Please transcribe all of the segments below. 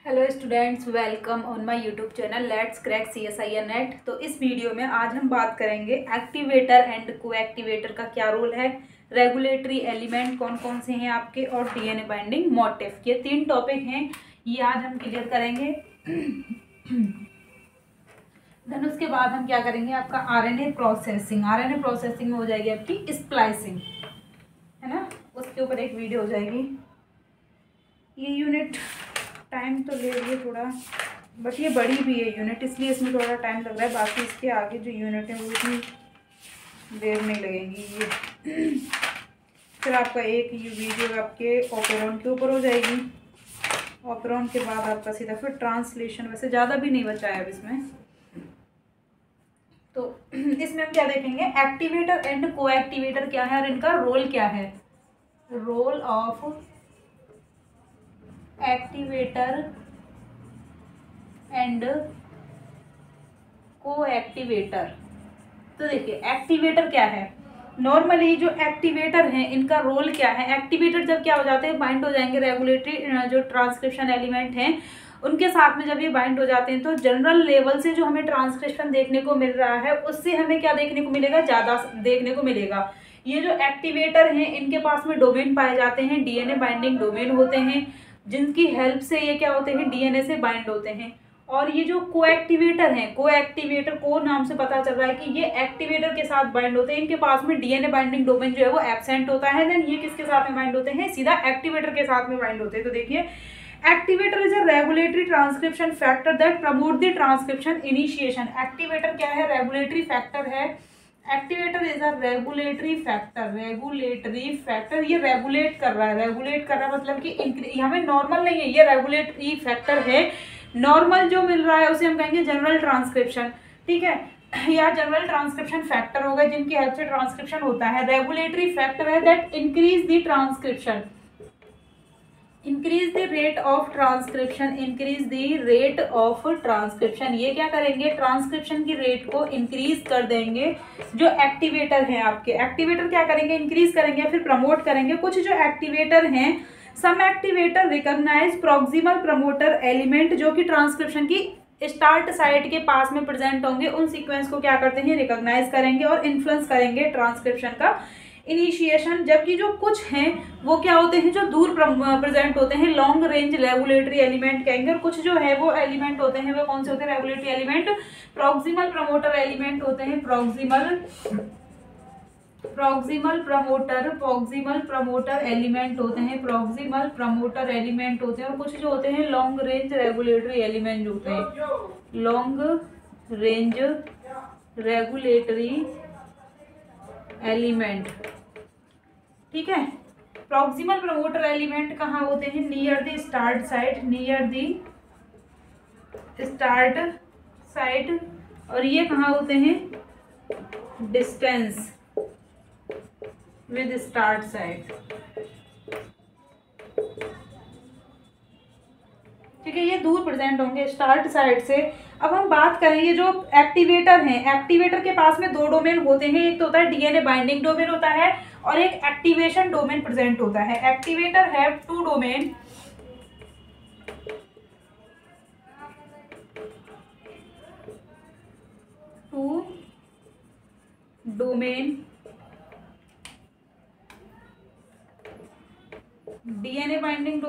Hello students, welcome on my YouTube channel let's crack CSIR net. तो इस video में आज हम बात करेंगे एक्टिवेटर एंड कोएक्टिवेटर का क्या रोल है, रेगुलेटरी एलिमेंट कौन कौन से हैं आपके, और डीएनए बाइंडिंग मोटिफ। ये 3 टॉपिक हैं, ये आज हम क्लियर करेंगे। देन उसके बाद हम क्या करेंगे, आपका आरएनए प्रोसेसिंग में हो जाएगी आपकी स्प्लाइसिंग, है ना। उसके ऊपर एक वीडियो हो जाएगी। ये यूनिट टाइम तो ले रही है थोड़ा, बट ये बड़ी भी है यूनिट, इसलिए इसमें थोड़ा टाइम लग रहा है। बाकी इसके आगे जो यूनिट है वो इतनी देर नहीं लगेंगी। ये फिर आपका एक वीडियो आपके ऑपेरॉन के ऊपर हो जाएगी। ऑपेरॉन के बाद आपका सीधा फिर ट्रांसलेशन। वैसे ज़्यादा भी नहीं बचा है अब इसमें। तो इसमें हम क्या देखेंगे, एक्टिवेटर एंड कोएक्टिवेटर क्या है और इनका रोल क्या है। Role of activator and coactivator. तो देखिए एक्टिवेटर क्या है। नॉर्मली जो एक्टिवेटर हैं इनका रोल क्या है। एक्टिवेटर जब क्या हो जाते हैं, बाइंड हो जाएंगे रेगुलेटरी जो ट्रांसक्रिप्शन एलिमेंट हैं उनके साथ में। जब ये बाइंड हो जाते हैं तो जनरल लेवल से जो हमें ट्रांसक्रिप्शन देखने को मिल रहा है उससे हमें क्या देखने को मिलेगा, ज़्यादा देखने को मिलेगा। ये जो एक्टिवेटर हैं इनके पास में डोमेन पाए जाते हैं, डीएनए बाइंडिंग डोमेन होते हैं, जिनकी हेल्प से ये क्या होते हैं, डीएनए से बाइंड होते हैं। और ये जो कोएक्टिवेटर हैं, कोएक्टिवेटर को नाम से पता चल रहा है कि ये एक्टिवेटर के साथ बाइंड होते हैं। इनके पास में डीएनए बाइंडिंग डोमेन जो है वो एब्सेंट होता है। देन ये किसके साथ में बाइंड होते हैं, सीधा एक्टिवेटर के साथ में बाइंड होते हैं। तो देखिए activator is a regulatory transcription factor that promote the transcription initiation. Activator क्या है, रेगुलेटरी फैक्टर है। Activator is a regulatory factor. ये रेगुलेट कर रहा है मतलब कि हमें नॉर्मल नहीं है, ये रेगुलेटरी फैक्टर है। नॉर्मल जो मिल रहा है उसे हम कहेंगे जनरल ट्रांसक्रिप्शन, ठीक है, या जनरल ट्रांसक्रिप्शन फैक्टर होगा जिनकी हेल्प से ट्रांसक्रिप्शन होता है। रेगुलेटरी फैक्टर है that increase the transcription, increase the rate of transcription. ये क्या करेंगे, ट्रांसक्रिप्शन की रेट को इंक्रीज कर देंगे। जो एक्टिवेटर हैं आपके, एक्टिवेटर क्या करेंगे, इंक्रीज करेंगे, फिर प्रमोट करेंगे। कुछ जो एक्टिवेटर हैं, some activator recognise proximal promoter element, जो कि ट्रांसक्रिप्शन की स्टार्ट साइट के पास में प्रेजेंट होंगे, उन सीक्वेंस को क्या करते हैं, रिकॉग्नाइज करेंगे और इन्फ्लुएंस करेंगे ट्रांसक्रिप्शन का इनिशिएशन। जबकि जो कुछ हैं वो क्या होते हैं, जो दूर प्रेजेंट होते हैं, लॉन्ग रेंज रेगुलेटरी एलिमेंट कहेंगे। और कुछ जो है वो एलिमेंट होते हैं, वो कौन से होते हैं, regulatory element proximal promoter element होते हैं। प्रॉक्सिमल प्रमोटर एलिमेंट होते हैं। और कुछ जो होते हैं लॉन्ग रेंज रेगुलेटरी एलिमेंट होते हैं, लॉन्ग रेंज रेगुलेटरी एलिमेंट, ठीक है। प्रॉक्सिमल प्रमोटर एलिमेंट कहाँ होते हैं, नियर द स्टार्ट साइट, और ये कहाँ होते हैं, डिस्टेंस विद स्टार्ट साइट, ठीक है। ये दूर प्रेजेंट होंगे स्टार्ट साइट से। अब हम बात करें, ये जो एक्टिवेटर हैं, एक्टिवेटर के पास में 2 डोमेन होते हैं। एक तो होता है डीएनए बाइंडिंग डोमेन होता है और एक एक्टिवेशन डोमेन प्रेजेंट होता है। Activator have 2 domain, DNA binding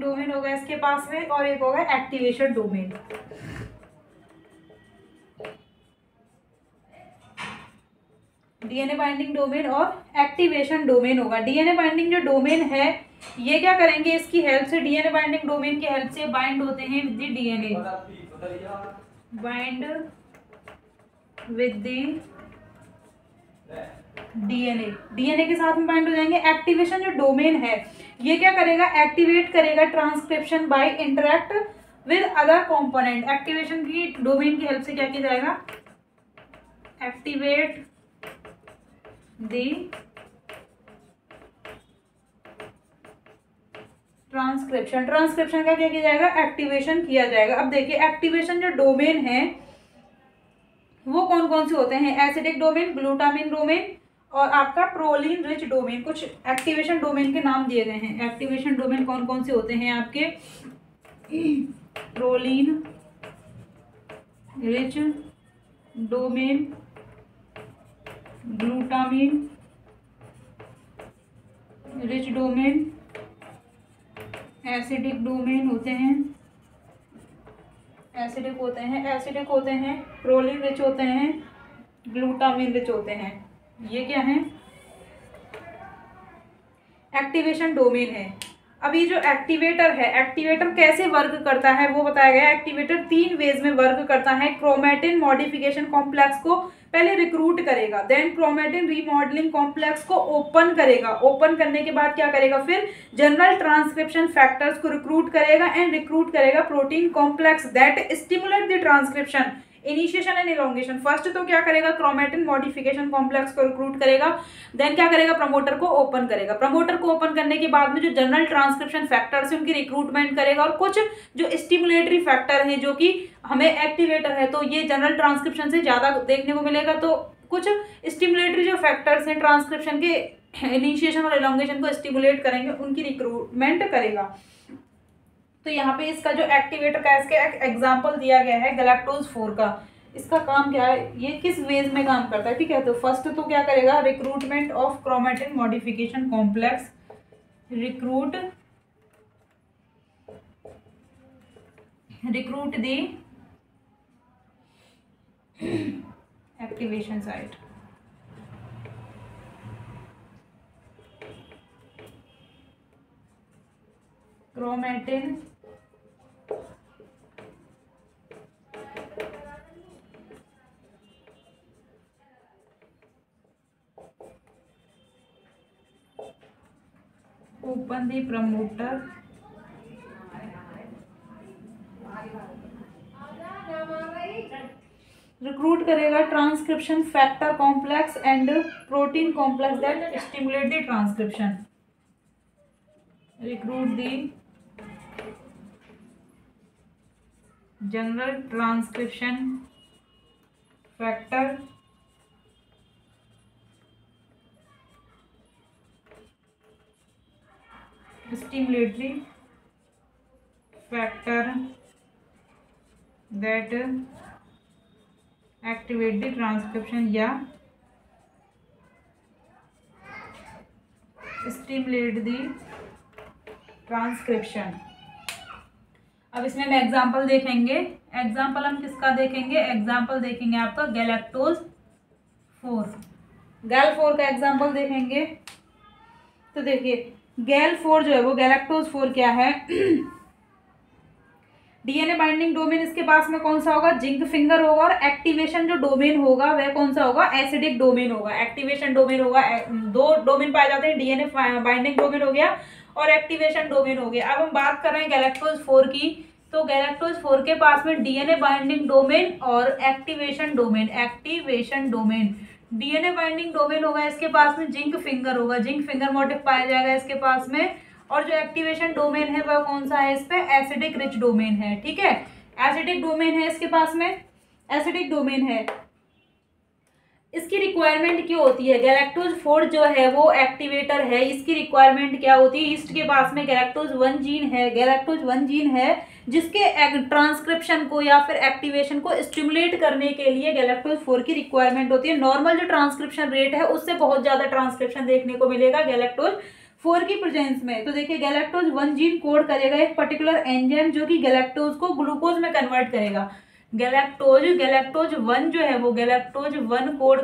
domain होगा इसके पास में, और एक होगा activation domain. DNA binding domain और एक्टिवेशन डोमेन होगा। डीएनए बाइंडिंग जो डोमेन है ये क्या करेंगे, इसकी हेल्प से, डीएनए बाइंडिंग डोमेन की हेल्प से बाइंड होते हैं with the DNA, bind with the DNA के साथ में बाइंड हो जाएंगे। एक्टिवेशन जो डोमेन है ये क्या करेगा, एक्टिवेट करेगा transcription by interact with other component. Activation की डोमेन की हेल्प से क्या किया जाएगा, एक्टिवेट द ट्रांसक्रिप्शन का क्या किया जाएगा, एक्टिवेशन किया जाएगा। अब देखिए एक्टिवेशन जो डोमेन है वो कौन कौन से होते हैं, एसिडिक डोमेन, ग्लूटामिन डोमेन और आपका प्रोलीन रिच डोमेन, कुछ एक्टिवेशन डोमेन के नाम दिए गए हैं। एक्टिवेशन डोमेन कौन कौन से होते हैं आपके? Proline rich domain, glutamine rich domain, acidic domain होते हैं, एसिडिक होते हैं, प्रोलीन रिच होते हैं, ग्लूटामिन रिच होते हैं। ये क्या है? एक्टिवेशन डोमेन है। अब ये जो एक्टिवेटर है, एक्टिवेटर कैसे वर्क करता है वो बताया गया। एक्टिवेटर 3 वेज में वर्क करता है। क्रोमेटिन मॉडिफिकेशन कॉम्प्लेक्स को पहले रिक्रूट करेगा, देन क्रोमेटिन रीमॉडलिंग कॉम्प्लेक्स को ओपन करेगा, ओपन करने के बाद क्या करेगा, फिर जनरल ट्रांसक्रिप्शन फैक्टर्स को रिक्रूट करेगा एंड रिक्रूट करेगा protein complex that stimulate the transcription, initiation and elongation. First तो क्या करेगा, क्रोमेटिन मॉडिफिकेशन कॉम्प्लेक्स को रिक्रूट करेगा, देन क्या करेगा, प्रमोटर को ओपन करेगा। प्रमोटर को ओपन करने के बाद में जो जनरल ट्रांसक्रिप्शन फैक्टर्स हैं उनकी रिक्रूटमेंट करेगा, और कुछ जो स्टिमुलेटरी फैक्टर हैं जो कि हमें एक्टिवेटर है तो ये जनरल ट्रांसक्रिप्शन से ज़्यादा देखने को मिलेगा, तो कुछ स्टिमुलेटरी जो फैक्टर्स हैं ट्रांसक्रिप्शन के इनिशिएशन और इलोंगेशन को स्टिमुलेट करेंगे, उनकी रिक्रूटमेंट करेगा। तो यहाँ पे इसका जो एक्टिवेटर का इसका एग्जांपल दिया गया है गैलेक्टोज 4 का। इसका काम क्या है, ये किस वेज में काम करता है, ठीक है। तो फर्स्ट तो क्या करेगा, recruitment of chromatin modification complex, recruit the activation site, chromatin open the promoter recruit करेगा transcription factor complex and protein complex that stimulate the transcription, recruit the general transcription factor stimulatory factor that activate the transcription या stimulate the transcription। अब इसमें हम example देखेंगे। Example हम किसका देखेंगे, example देखेंगे आपका गैलेक्टोज 4, गैल 4 का एग्जाम्पल देखेंगे। तो देखिए गैल 4 जो है वो गैलेक्टोज 4 क्या है, डीएनए बाइंडिंग डोमेन इसके पास में कौन सा होगा, जिंक फिंगर होगा, और एक्टिवेशन जो डोमेन होगा वह कौन सा होगा, एसिडिक डोमेन होगा। एक्टिवेशन डोमेन होगा, 2 डोमेन पाए जाते हैं, डीएनए बाइंडिंग डोमेन हो गया और एक्टिवेशन डोमेन हो गया। अब हम बात कर रहे हैं गैलेक्टोज 4 की, तो गैलेक्टोज 4 के पास में डीएनए बाइंडिंग डोमेन और activation domain, DNA binding domain होगा इसके पास में, जिंक फिंगर होगा, जिंक फिंगर मोटिफ पाया जाएगा इसके पास में, और जो एक्टिवेशन डोमेन है वह कौन सा है, इस पे एसिडिक रिच डोमेन है, ठीक है। एसिडिक डोमेन है इसके पास में, एसिडिक डोमेन है। इसकी रिक्वायरमेंट क्या होती है, गैलेक्टोज 4 जो है वो एक्टिवेटर है, इसकी रिक्वायरमेंट क्या होती है, ईस्ट के पास में गैलेक्टोज 1 जीन है, गैलेक्टोज 1 जीन है जिसके ट्रांसक्रिप्शन को या फिर एक्टिवेशन को स्टिमुलेट करने के लिए गैलेक्टोज 4 की रिक्वायरमेंट होती है। नॉर्मल जो ट्रांसक्रिप्शन रेट है उससे बहुत ज्यादा ट्रांसक्रिप्शन देखने को मिलेगा गैलेक्टोज 4 की प्रेजेंस में। तो देखिए गैलेक्टोज 1 जीन कोड करेगा एक पर्टिकुलर एंजाइम जो कि गैलेक्टोज को ग्लूकोज में कन्वर्ट करेगा। गैलेक्टोज 1 जो है वो गैलेक्टोज 1 कोड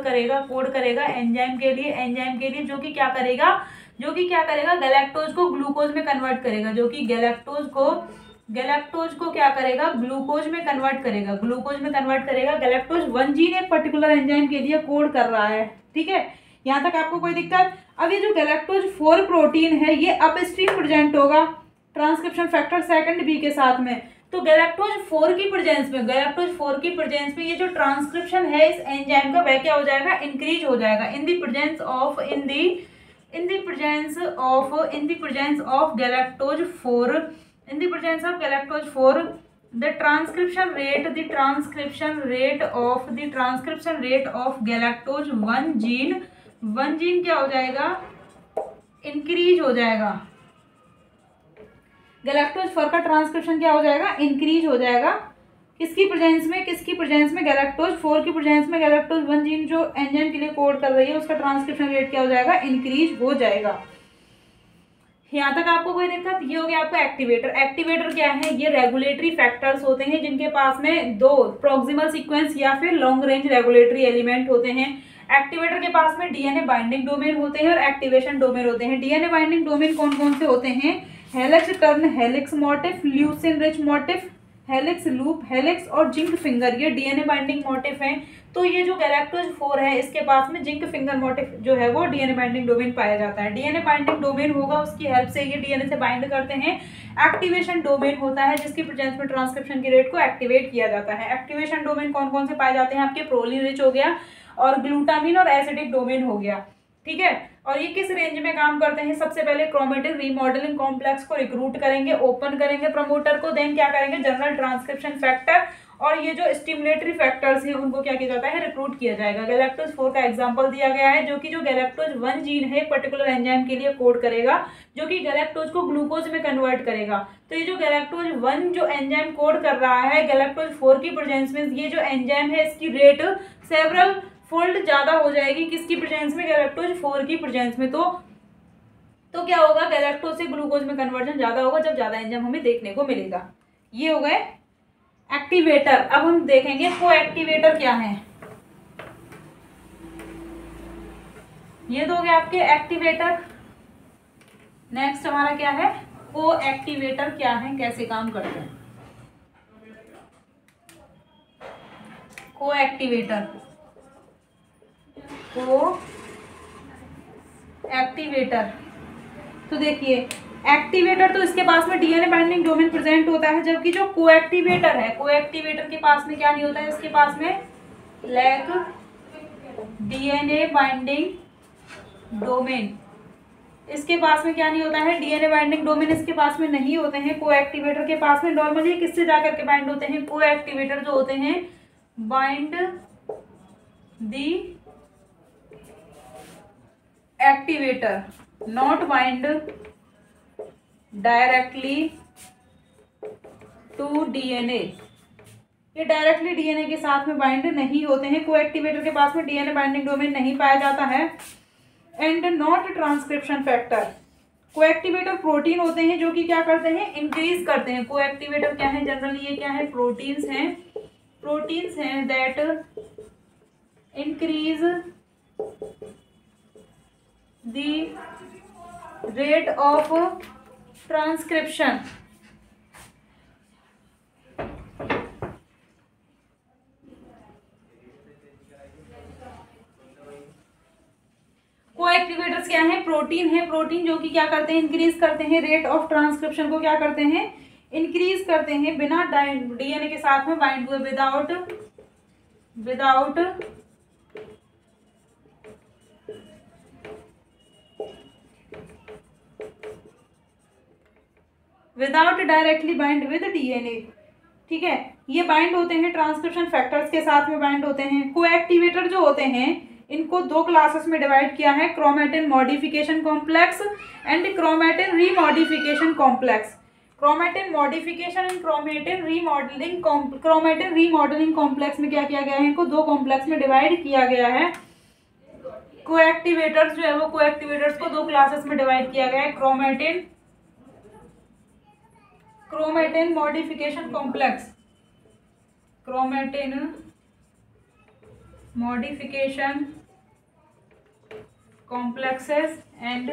करेगा एंजाइम के लिए जो कि क्या करेगा गैलेक्टोज को ग्लूकोज में कन्वर्ट करेगा, जो कि गैलेक्टोज को क्या करेगा, ग्लूकोज में कन्वर्ट करेगा। गैलेक्टोज 1 जीन एक पर्टिकुलर एंजाइम के लिए कोड कर रहा है, ठीक है। यहाँ तक आपको कोई दिक्कत। अब ये जो गैलेक्टोज 4 प्रोटीन है ये अपस्ट्रीम प्रेजेंट होगा ट्रांसक्रिप्शन फैक्टर सेकंड बी के साथ में। तो गैलेक्टोज 4 की प्रेजेंस में ये जो ट्रांसक्रिप्शन है इस एंजाइम का वह क्या हो जाएगा, इंक्रीज हो जाएगा in the presence of galactose 4 the transcription rate of galactose 1 gene one gene क्या हो जाएगा, इंक्रीज हो जाएगा। गैलेक्टोज 4 का ट्रांसक्रिप्शन क्या हो जाएगा, इंक्रीज हो जाएगा। किसकी प्रेजेंस में, किसकी प्रेजेंस में, गैलेक्टोज 4 की प्रेजेंस में गैलेक्टोज 1 जीन जो एंजाइम के लिए कोड कर रही है उसका ट्रांसक्रिप्शन रेट क्या हो जाएगा, इंक्रीज हो जाएगा। यहाँ तक आपको कोई दिक्कत? ये हो गया आपका एक्टिवेटर। एक्टिवेटर क्या है, ये रेगुलेटरी फैक्टर्स होते हैं जिनके पास में दो प्रोक्सिमल सीक्वेंस या फिर लॉन्ग रेंज रेगुलेटरी एलिमेंट होते हैं। एक्टिवेटर के पास में डीएनए बाइंडिंग डोमेन होते हैं और एक्टिवेशन डोमेन होते हैं। डीएनए बाइंडिंग डोमेन कौन कौन से होते हैं, helix turn, helix motif, leucine rich motif, helix loop, helix और जिंक फिंगर, ये डीएनए बाइंडिंग मोटिफ हैं। तो ये जो गैलेक्टोज 4 है इसके पास में जिंक फिंगर मोटिफ जो है वो डीएनए बाइंडिंग डोमेन पाया जाता है। डीएनए बाइंडिंग डोमेन होगा, उसकी हेल्प से ये डीएनए से बाइंड करते हैं। एक्टिवेशन डोमेन होता है जिसकी प्रेजेंस में ट्रांसक्रिप्शन की रेट को एक्टिवेट किया जाता है। एक्टिवेशन डोमेन कौन कौन से पाए जाते हैं, आपके प्रोलिन रिच हो गया और ग्लूटामिन और एसिडिक डोमेन हो गया, ठीक है। और ये किस रेंज में काम करते हैं, सबसे पहले क्रोमेटिन रीमॉडलिंग कॉम्प्लेक्स को रिक्रूट करेंगे, ओपन करेंगे प्रमोटर को, देन क्या करेंगे, जनरल ट्रांसक्रिप्शन फैक्टर और ये जो स्टिमुलेटरी फैक्टर्स हैं उनको क्या किया जाता है, रिक्रूट किया जाएगा। गैलेक्टोज 4 का एग्जांपल दिया गया है जो कि जो गैलेक्टोज 1 जीन है पर्टिकुलर एंजाइम के लिए कोड करेगा जो कि गैलेक्टोज को ग्लूकोज में कन्वर्ट करेगा। तो ये जो गैलेक्टोज 1 जो एंजाइम कोड कर रहा है गैलेक्टोज 4 की प्रेजेंस में, ये जो एंजाइम है इसकी रेट सेवरल फोल्ड ज्यादा हो जाएगी। किसकी प्रेजेंस में, गैलेक्टोज 4 की प्रेजेंस में। तो क्या होगा, गैलेक्टोज से ग्लूकोज में कन्वर्जन ज्यादा होगा जब ज्यादा एंजाइम हमें देखने को मिलेगा। ये हो गए एक्टिवेटर। अब हम देखेंगे को एक्टिवेटर क्या है। ये तो हो गया आपके एक्टिवेटर। नेक्स्ट हमारा क्या है, को एक्टिवेटर क्या है, कैसे काम करते हैं। को एक्टिवेटर, को एक्टिवेटर, तो देखिए एक्टिवेटर तो इसके पास में डीएनए बाइंडिंग डोमेन प्रेजेंट होता है, जबकि जो को एक्टिवेटर है, को एक्टिवेटर के पास में क्या नहीं होता है, इसके पास में लैक डीएनए बाइंडिंग डोमेन, इसके पास में क्या नहीं होता है, डीएनए बाइंडिंग डोमेन इसके पास में नहीं होते हैं। को एक्टिवेटर के पास में नॉर्मली किससे जाकर के बाइंड होते हैं, को एक्टिवेटर जो होते हैं bind the activator, not bind directly to DNA. ये डायरेक्टली डीएनए के साथ में बाइंड नहीं होते हैं। को एक्टिवेटर के पास में डीएनए बाइंडिंग डोमेन नहीं पाया जाता है। एंड नॉट ट्रांसक्रिप्शन फैक्टर, को एक्टिवेटर प्रोटीन होते हैं जो कि क्या करते हैं, इंक्रीज करते हैं। को एक्टिवेटर क्या है, जनरली ये क्या है, प्रोटीन्स हैं, प्रोटीन्स हैं that increase the rate of transcription. को एक्टिवेटर्स क्या है, प्रोटीन है, प्रोटीन जो कि क्या करते हैं, इंक्रीज करते हैं रेट ऑफ ट्रांसक्रिप्शन को, क्या करते हैं, इंक्रीज करते हैं बिना डीएनए के साथ में बाइंड हुए, without directly bind with DNA, ठीक है। ये बाइंड होते हैं ट्रांसक्रिप्शन फैक्टर्स के साथ में बाइंड होते हैं। को एक्टिवेटर जो होते हैं इनको दो क्लासेस में डिवाइड किया है, chromatin modification complex and chromatin remodification complex. Chromatin modification and chromatin remodelling complex में क्या किया गया है, इनको दो कॉम्प्लेक्स में डिवाइड किया गया है। को एक्टिवेटर्स जो है वो को एक्टिवेटर्स को दो क्लासेस में डिवाइड किया गया है, chromatin modification complex, chromatin modification complexes and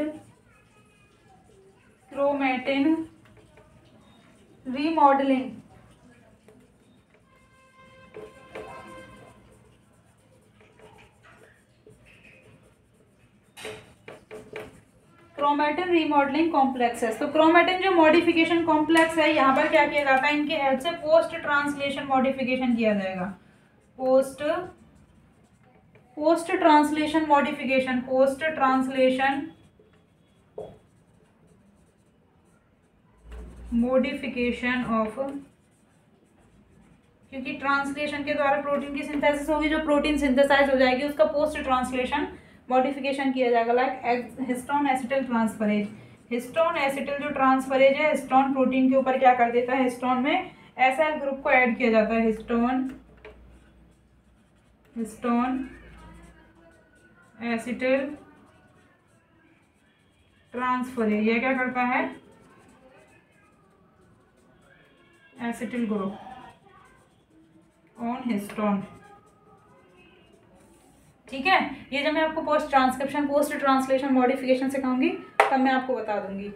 chromatin remodelling. Chromatin remodelling complexes, तो क्रोमेटिन जो मॉडिफिकेशन कॉम्प्लेक्स है यहाँ पर क्या किया जाता है, इनके हेल्प से पोस्ट ट्रांसलेशन मॉडिफिकेशन किया जाएगा। Post translation modification, post translation modification of, क्योंकि ट्रांसलेशन के द्वारा प्रोटीन की सिंथेसिस होगी, जो प्रोटीन सिंथेसाइज हो जाएगी उसका पोस्ट ट्रांसलेशन मॉडिफिकेशन किया जाएगा, like histone acetyl transferase. Histone acetyl जो ट्रांसफरेज है हिस्टोन प्रोटीन के ऊपर क्या कर देता है, हिस्टोन में एसिल ग्रुप को ऐड किया जाता है। हिस्टोन एसिटिल ट्रांसफरेज ये क्या करता है, एसिटिल ग्रुप ऑन हिस्टोन। ठीक है, ये जब मैं आपको पोस्ट ट्रांसलेशन मॉडिफिकेशन सिखाऊंगी तब मैं आपको बता दूंगी।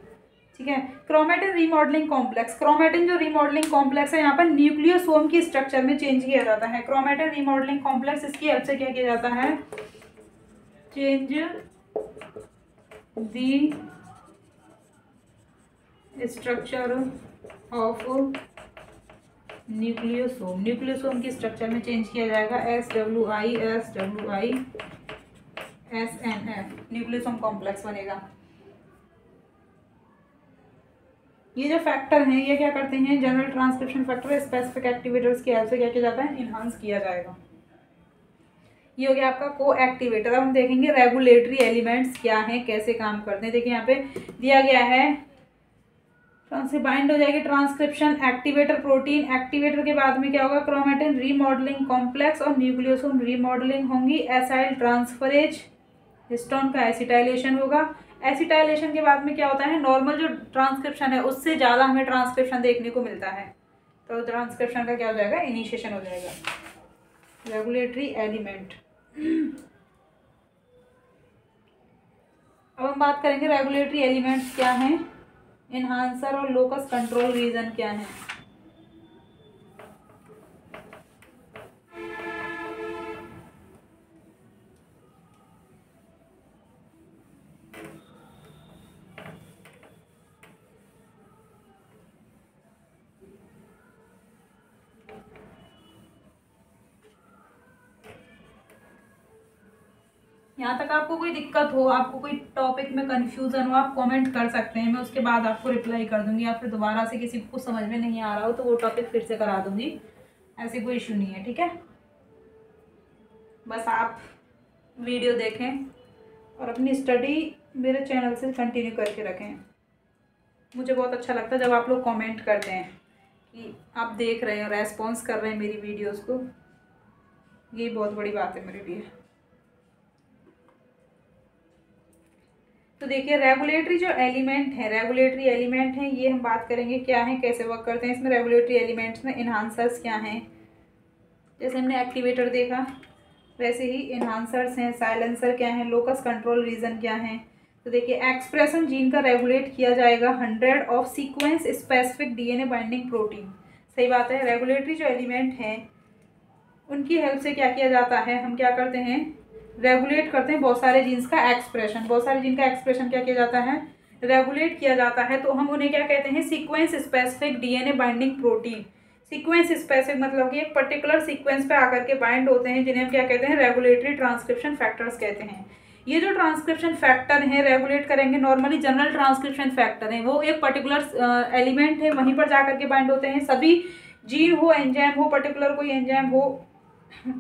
ठीक है, क्रोमेटिन रीमॉडलिंग कॉम्प्लेक्स। क्रोमेटिन जो रीमॉडलिंग कॉम्प्लेक्स है यहाँ पर न्यूक्लियोसोम की स्ट्रक्चर में चेंज किया जाता है। क्रोमेटिन रीमॉडलिंग कॉम्प्लेक्स इसकी हेल्प से क्या किया जाता है, change the structure of nucleosome की स्ट्रक्चर में चेंज किया जाएगा। SWI SNF न्यूक्लियोसोम कॉम्प्लेक्स बनेगा। ये जो फैक्टर हैं ये क्या करते हैं, general transcription factor specific activators की हेल्प से क्या किया जाता है, इन्हांस किया जाएगा। ये हो गया आपका को एक्टिवेटर। अब हम देखेंगे रेगुलेटरी एलिमेंट्स क्या हैं, कैसे काम करते हैं। देखिए यहाँ पे दिया गया है, से बाइंड हो जाएगी ट्रांसक्रिप्शन एक्टिवेटर प्रोटीन। एक्टिवेटर के बाद में क्या होगा, क्रोमेटिन रीमॉडलिंग कॉम्प्लेक्स और न्यूक्लियोसोम रीमॉडलिंग होंगी। एसाइल ट्रांसफरेज, हिस्टोन का एसिटाइलेशन होगा। एसिटाइलेशन के बाद में क्या होता है, नॉर्मल जो ट्रांसक्रिप्शन है उससे ज़्यादा हमें ट्रांसक्रिप्शन देखने को मिलता है, तो ट्रांसक्रिप्शन का क्या हो जाएगा, इनिशिएशन हो जाएगा। Regulatory element. अब हम बात करेंगे रेगुलेटरी एलिमेंट्स क्या हैं, एनहांसर और लोकस कंट्रोल रीजन क्या है। यहाँ तक आपको कोई दिक्कत हो, आपको कोई टॉपिक में कंफ्यूजन हो, आप कमेंट कर सकते हैं, मैं उसके बाद आपको रिप्लाई कर दूंगी। या फिर दोबारा से किसी को समझ में नहीं आ रहा हो तो वो टॉपिक फिर से करा दूंगी, ऐसे कोई इशू नहीं है। ठीक है, बस आप वीडियो देखें और अपनी स्टडी मेरे चैनल से कंटिन्यू करके रखें। मुझे बहुत अच्छा लगता है जब आप लोग कमेंट करते हैं कि आप देख रहे हैं, रेस्पॉन्स कर रहे हैं मेरी वीडियोज़ को, ये बहुत बड़ी बात है मेरे लिए। तो देखिए रेगुलेटरी जो एलिमेंट है ये हम बात करेंगे क्या है, कैसे वर्क करते हैं। इसमें रेगुलेटरी एलिमेंट्स में इन्हांसर्स क्या हैं, जैसे हमने एक्टिवेटर देखा वैसे ही इन्हांसर्स हैं। साइलेंसर क्या है, लोकस कंट्रोल रीजन क्या है। तो देखिए एक्सप्रेशन जीन का रेगुलेट किया जाएगा 100 of sequence specific DNA binding protein. सही बात है, रेगुलेटरी जो एलिमेंट हैं उनकी हेल्प से क्या किया जाता है, हम क्या करते हैं, रेगुलेट करते हैं बहुत सारे जीन्स का एक्सप्रेशन। बहुत सारे जीन का एक्सप्रेशन क्या किया जाता है, रेगुलेट किया जाता है। तो हम उन्हें क्या कहते हैं, sequence specific DNA binding protein. Sequence specific मतलब कि एक पर्टिकुलर सीक्वेंस पे आकर के बाइंड होते हैं, जिन्हें हम क्या कहते हैं, रेगुलेटरी ट्रांसक्रिप्शन फैक्टर्स कहते हैं। ये जो ट्रांसक्रिप्शन फैक्टर हैं रेगुलेट करेंगे, नॉर्मली जनरल ट्रांसक्रिप्शन फैक्टर हैं, वो एक पर्टिकुलर एलिमेंट है वहीं पर जाकर के बाइंड होते हैं। सभी जीन हो, एंजाइम हो, पर्टिकुलर कोई एंजाइम हो,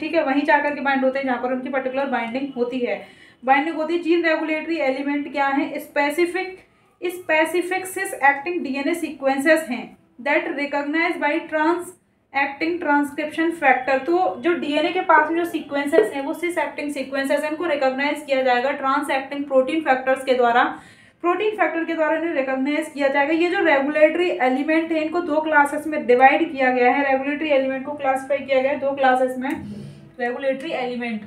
ठीक है, वहीं जाकर के बाइंड होते हैं जहाँ पर उनकी पर्टिकुलर बाइंडिंग होती है। जीन रेगुलेटरी एलिमेंट क्या है, specific cis acting DNA sequences हैं that recognise by trans acting transcription factor. तो जो डीएनए के पास में जो सीक्वेंसेस हैं वो सिस एक्टिंग सीक्वेंसेस हैं, इनको रिकॉग्नाइज किया जाएगा ट्रांस एक्टिंग प्रोटीन फैक्टर्स के द्वारा। प्रोटीन फैक्टर के द्वारा इन्हें रिकॉग्नाइज किया जाएगा। ये जो रेगुलेटरी एलिमेंट है इनको दो क्लासेस में डिवाइड किया गया है। रेगुलेटरी एलिमेंट को क्लासिफाई किया गया है दो क्लासेस में। रेगुलेटरी एलिमेंट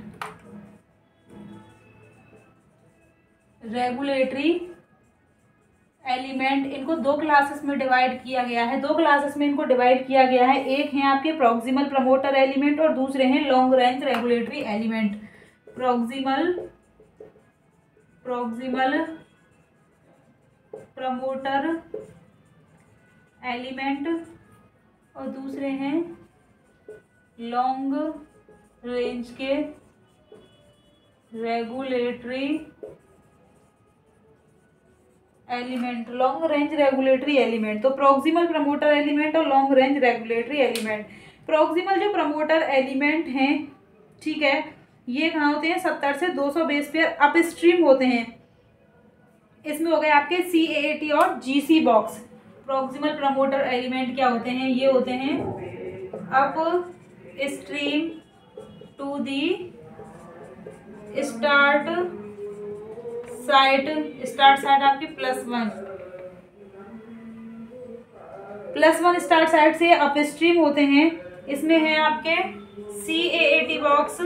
इनको दो क्लासेस में डिवाइड किया गया है। दो क्लासेस में इनको डिवाइड किया गया है, एक है आपके प्रॉक्सिमल प्रमोटर एलिमेंट और दूसरे हैं long range regulatory element. Proximal promoter element और दूसरे हैं लॉन्ग रेंज के regulatory element. Long range regulatory element, तो प्रॉक्सिमल प्रमोटर एलिमेंट और long range regulatory element. Proximal जो प्रमोटर एलिमेंट हैं, ठीक है, ये कहाँ होते हैं, 70 से 200 बेस पेयर अप स्ट्रीम होते हैं। इसमें हो गए आपके CAAT और GC box. Proximal promoter element क्या होते हैं, ये होते हैं upstream to the start site आपकी +1 स्टार्ट साइट से अपस्ट्रीम होते हैं। इसमें है आपके CAAT बॉक्स।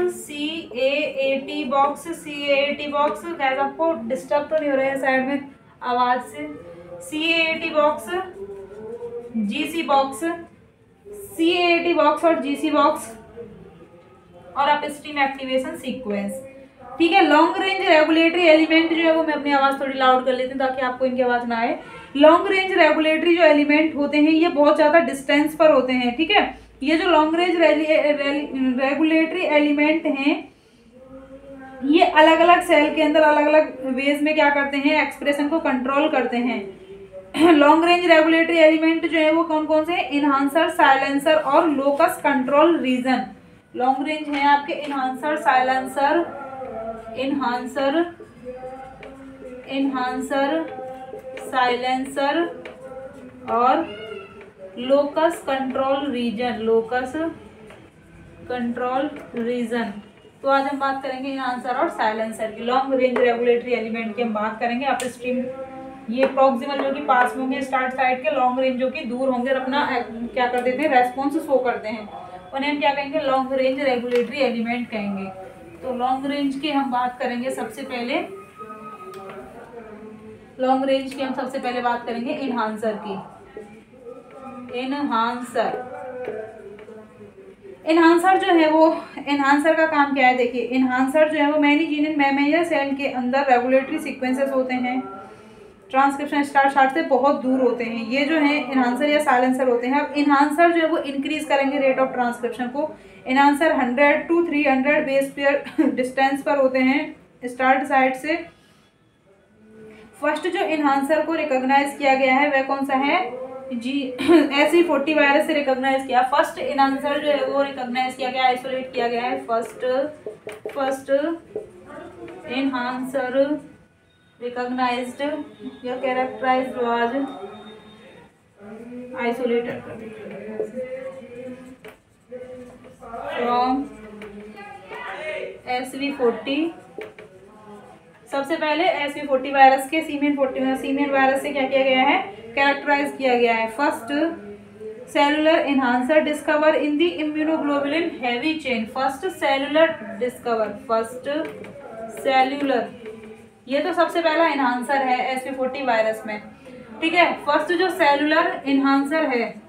गैस आपको डिस्टर्ब तो नहीं हो रहा है साइड में आवाज से। CAAT box, GC box, CAAT box और GC बॉक्स और अपस्ट्रीम एक्टिवेशन सीक्वेंस। ठीक है। लॉन्ग रेंज रेगुलेटरी एलिमेंट जो है वो मैं अपनी आवाज़ थोड़ी लाउड कर लेती हूँ ताकि आपको इनकी आवाज़ ना आए। लॉन्ग रेंज रेगुलेटरी जो एलिमेंट होते हैं ये बहुत ज़्यादा डिस्टेंस पर होते हैं। ठीक है। ये जो लॉन्ग रेंज रेगुलेटरी एलिमेंट हैं ये अलग अलग सेल के अंदर अलग अलग वेज में क्या करते हैं, एक्सप्रेशन को कंट्रोल करते हैं। लॉन्ग रेंज रेगुलेटरी एलिमेंट जो है वो कौन कौन से हैं, इन्हांसर, साइलेंसर और locus control region. Long range है आपके इन्हांसर, साइलेंसर और लोकस कंट्रोल रीजन। तो आज हम बात करेंगे इन्हांसर और साइलेंसर की। लॉन्ग रेंज रेगुलेटरी एलिमेंट की हम बात करेंगे। अपस्ट्रीम ये प्रॉक्सिमल जो कि पास में होंगे स्टार्ट साइड के, लॉन्ग रेंज जो कि दूर होंगे और अपना क्या कर देते हैं, रेस्पॉन्स शो करते हैं, उन्हें हम क्या कहेंगे, लॉन्ग रेंज रेगुलेटरी एलिमेंट कहेंगे। तो लॉन्ग रेंज की हम बात करेंगे सबसे पहले, बात करेंगे इन्हांसर की। इन्हांसर जो है वो, इन्हांसर का काम क्या है, देखिए इन्हांसर जो है वो मैनी मैमेलियल सेल के अंदर रेगुलेटरी सीक्वेंसेस होते हैं, ट्रांसक्रिप्शन स्टार्ट साइट से बहुत दूर होते हैं। ये जो है इन्हांसर या साइलेंसर होते हैं। अब इन्हांसर जो है वो इंक्रीज करेंगे रेट ऑफ ट्रांसक्रिप्शन को। Enhancer 100 to 300 base pair distance पर होते हैं स्टार्ट साइट से। फर्स्ट जो इन्हांसर को रिकॉग्नाइज किया गया है वह कौन सा है, SE40 वायरस से रिकॉग्नाइज किया। फर्स्ट इन्हांसर जो है वो रिकॉग्नाइज किया गया, आइसोलेट किया गया है। फर्स्ट इन्हांसर recognized या characterized was isolated from SV40। सबसे पहले SV40 वायरस के सीमेन वायरस से क्या किया गया है, कैरेक्टराइज किया गया है। First cellular enhancer discover in the immunoglobulin heavy chain. First cellular, ये तो सबसे पहला इन्हांसर है SV40 वायरस में। ठीक है। फर्स्ट जो सेलुलर इन्हांसर है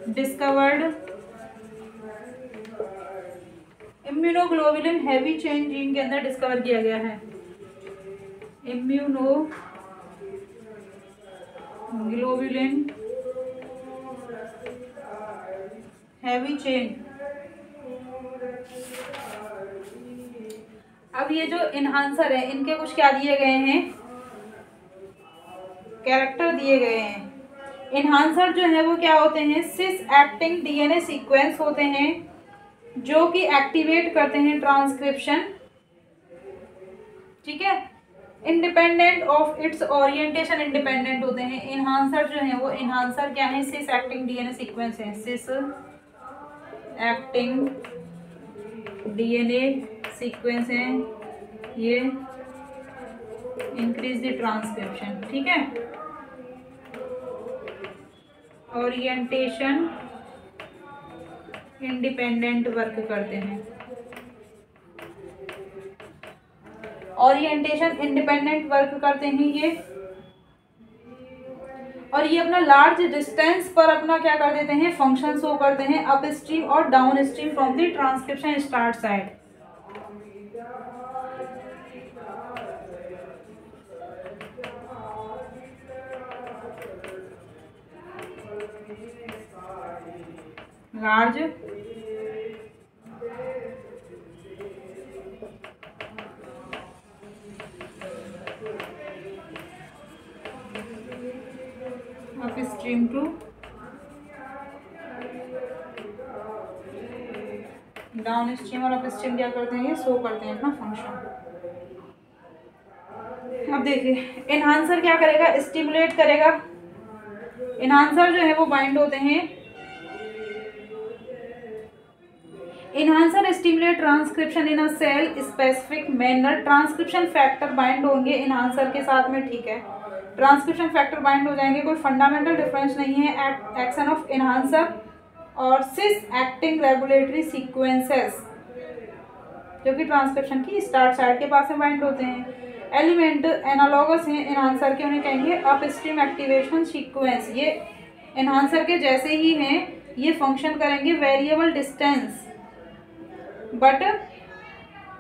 discovered immunoglobulin heavy chain gene के अंदर डिस्कवर किया गया है। Immunoglobulin heavy chain. अब ये जो इन्हांसर है इनके कुछ क्या दिए गए हैं, कैरेक्टर दिए गए हैं। इन्हांसर जो है वो क्या होते हैं, सिस एक्टिंग DNA सीक्वेंस होते हैं जो कि एक्टिवेट करते हैं ट्रांसक्रिप्शन। ठीक है। Independent of its orientation, independent होते हैं। इन्हांसर जो है वो, इन्हांसर क्या है, सिस एक्टिंग DNA सीक्वेंस है। सिस एक्टिंग DNA सीक्वेंस है, ये इंक्रीज द ट्रांसक्रिप्शन। ठीक है। ओरिएंटेशन इंडिपेंडेंट वर्क करते हैं, ओरिएंटेशन इंडिपेंडेंट वर्क करते हैं ये। और ये अपना लार्ज डिस्टेंस पर अपना क्या कर देते हैं, फंक्शन शो करते हैं अप स्ट्रीम और down stream from the transcription start site. Large upstream to down stream और अप स्ट्रीम क्या करते हैं, ये शो करते हैं अपना फंक्शन। अब देखिए एनहांसर क्या करेगा, स्टिमुलेट करेगा। एनहांसर जो है वो बाइंड होते हैं, enhancer stimulate transcription in a cell specific manner. Transcription factor bind होंगे एनहांसर के साथ में, ठीक है, ट्रांसक्रिप्शन फैक्टर बाइंड हो जाएंगे। कोई फंडामेंटल डिफरेंस नहीं है एक्शन ऑफ एनहांसर और सिस एक्टिंग रेगुलेटरी सीक्वेंसेस जो कि ट्रांसक्रिप्शन की स्टार्ट साइड के पास में बाइंड होते हैं। एलिमेंट एनालॉगस हैं एनहांसर के, उन्हें कहेंगे अपस्ट्रीम एक्टिवेशन सीक्वेंस। ये एनहांसर के जैसे ही हैं, ये फंक्शन करेंगे वेरिएबल डिस्टेंस, बट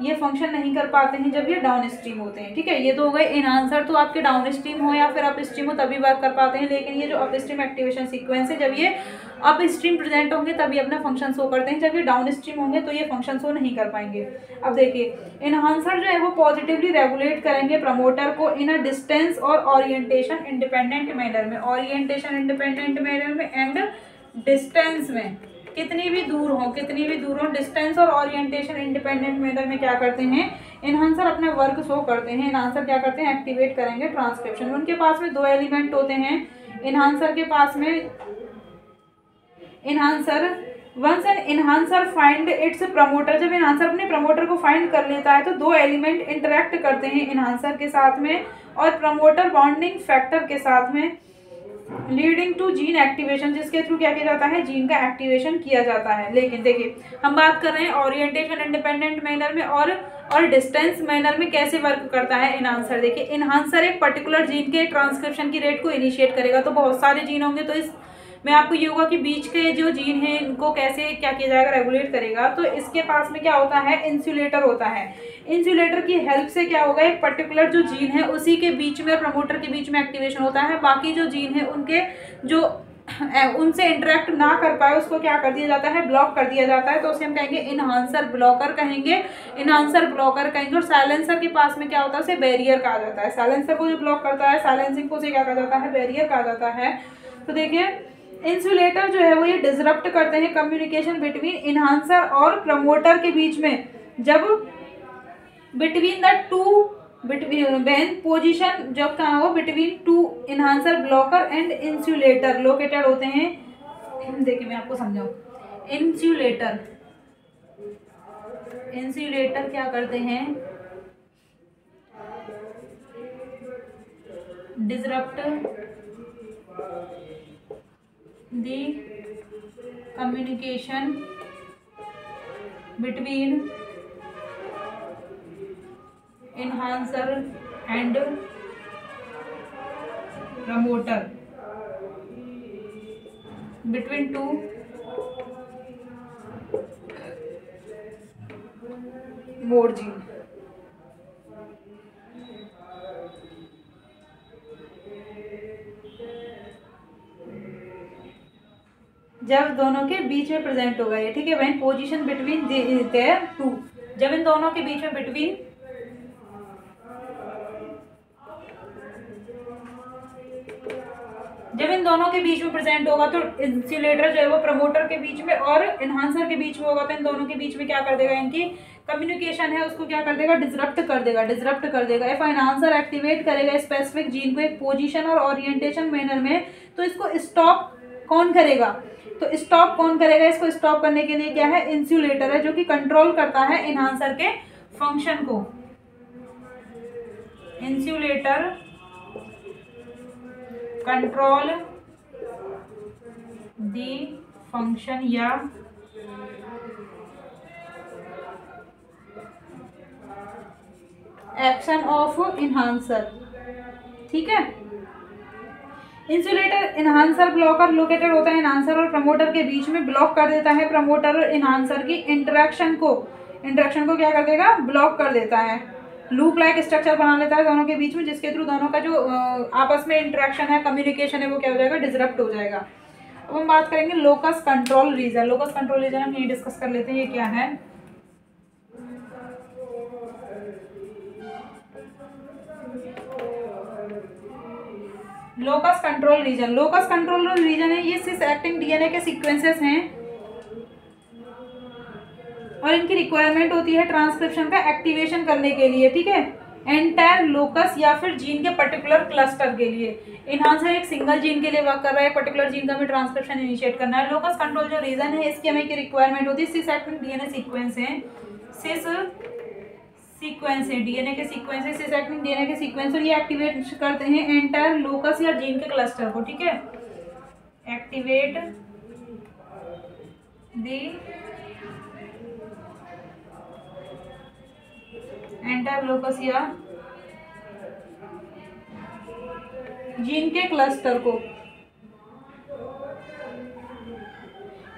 ये फंक्शन नहीं कर पाते हैं जब ये डाउन स्ट्रीम होते हैं, ठीक है। ये तो हो गए एनहांसर, तो आपके डाउन स्ट्रीम हो या फिर अप स्ट्रीम हो तभी वर्क कर पाते हैं, लेकिन ये जो अप स्ट्रीम एक्टिवेशन सीक्वेंस है, जब ये अप स्ट्रीम प्रेजेंट होंगे तभी अपना फंक्शन शो करते हैं, जब ये डाउन स्ट्रीम होंगे तो ये फंक्शन शो नहीं कर पाएंगे। अब देखिए एनहांसर जो है वो पॉजिटिवली रेगुलेट करेंगे प्रमोटर को इन अ डिस्टेंस और ओरिएंटेशन इंडिपेंडेंट मैनर में, ओरिएंटेशन इंडिपेंडेंट मैनर में एंड डिस्टेंस में, कितनी भी दूर हो डिस्टेंस और ओरिएंटेशन इंडिपेंडेंट मैनर में क्या करते हैं एनहांसर अपने वर्क शो करते हैं। एनहांसर क्या करते हैं, एक्टिवेट करेंगे ट्रांसक्रिप्शन। उनके पास में दो एलिमेंट होते हैं एनहांसर के पास में, enhancer once an enhancer find its promoter, जब एनहांसर अपने प्रमोटर को फाइंड कर लेता है तो दो एलिमेंट इंटरेक्ट करते हैं एनहांसर के साथ में और प्रमोटर बॉन्डिंग फैक्टर के साथ में, लीडिंग टू जीन एक्टिवेशन, जिसके थ्रू क्या किया जाता है, जीन का एक्टिवेशन किया जाता है। लेकिन देखिए हम बात कर रहे हैं ओरिएंटेशन इंडिपेंडेंट मैनर में और डिस्टेंस मैनर में कैसे वर्क करता है एनहांसर। देखिए एनहांसर एक पर्टिकुलर जीन के ट्रांसक्रिप्शन की रेट को इनिशिएट करेगा, तो बहुत सारे जीन होंगे, तो इस में आपको ये होगा कि बीच के जो जीन है इनको कैसे क्या किया जाएगा, रेगुलेट करेगा। तो इसके पास में क्या होता है, इंसुलेटर होता है। इंसुलेटर की हेल्प से क्या होगा, एक पर्टिकुलर जो जीन है उसी के बीच में और प्रमोटर के बीच में एक्टिवेशन होता है, बाकी जो जीन है उनके जो उनसे इंटरेक्ट ना कर पाए उसको क्या कर दिया जाता है, ब्लॉक कर दिया जाता है। तो उसे हम कहेंगे एनहांसर ब्लॉकर कहेंगे, एनहांसर ब्लॉकर कहेंगे। और साइलेंसर के पास में क्या होता है, उसे बैरियर कहा जाता है। साइलेंसर को जो ब्लॉक करता है, साइलेंसिंग को उसे क्या कहा जाता है, बैरियर कहा जाता है। तो देखिए इंसुलेटर जो है वो ये डिसरप्ट करते हैं कम्युनिकेशन बिटवीन एनहांसर और प्रमोटर के बीच में, जब between the two when position जब कहाँ हो between two enhancer blocker and insulator located होते हैं। देखिए मैं आपको समझाऊं, इंसुलेटर क्या करते हैं, disrupt the communication between enhancer and promoter, between two mode gene. जब दोनों के बीच में प्रेजेंट होगा ये, ठीक है, when position between their two, जब इन दोनों के बीच में बिटवीन जब इन दोनों के बीच में प्रेजेंट होगा तो इंसुलेटर जो है वो प्रमोटर के बीच में और एनहांसर के बीच में होगा, तो इन दोनों के बीच में क्या कर देगा, इनकी कम्युनिकेशन है उसको क्या कर देगा, डिसरप्ट कर देगा। इफ एनहांसर एक्टिवेट करेगा स्पेसिफिक जीन को एक पोजीशन और ओरिएंटेशन मैनर में, तो इसको स्टॉप कौन करेगा, तो स्टॉप कौन करेगा, इसको स्टॉप करने के लिए क्या है, इंसुलेटर है, जो कि कंट्रोल करता है एनहांसर के फंक्शन को। इंसुलेटर कंट्रोल दी फंक्शन या एक्शन ऑफ एनहांसर, ठीक है। इंसुलेटर एनहांसर ब्लॉकर लोकेटेड होता है एनहांसर और प्रमोटर के बीच में, ब्लॉक कर देता है प्रमोटर और एनहांसर की इंटरेक्शन को क्या कर देगा, ब्लॉक कर देता है। लूप लाइक स्ट्रक्चर बना लेता है दोनों के बीच में, जिसके थ्रू दोनों का जो आपस में इंटरेक्शन है, कम्युनिकेशन है, वो क्या हो जाएगा, डिसरप्ट हो जाएगा। अब हम बात करेंगे locus control region. Locus control region हम यही डिस्कस कर लेते हैं, ये क्या है। लोकस कंट्रोल रीजन है, ये सिस एक्टिंग डीएनए के सीक्वेंसेस हैं और और इनकी रिक्वायरमेंट होती है ट्रांसक्रिप्शन का एक्टिवेशन करने के लिए, ठीक है, एंटायर लोकस या फिर जीन के पर्टिकुलर क्लस्टर के लिए। इन्हांसर एक सिंगल जीन के लिए वर्क कर रहा है, पर्टिकुलर जीन का हमें ट्रांसक्रिप्शन इनिशिएट करना है। लोकस कंट्रोल जो रीजन है इसकी हमें की रिक्वायरमेंट होती है, सिस एक्टिंग डीएनए सीक्वेंस है, सिस सीक्वेंस है, डीएनए के सीक्वेंस है, सिस एक्टिंग डीएनए के सीक्वेंस, और ये एक्टिवेट करते हैं एंटायर लोकस या जीन के क्लस्टर को, ठीक है, एक्टिवेट दी एंटायर लोकस या जीन के क्लस्टर को।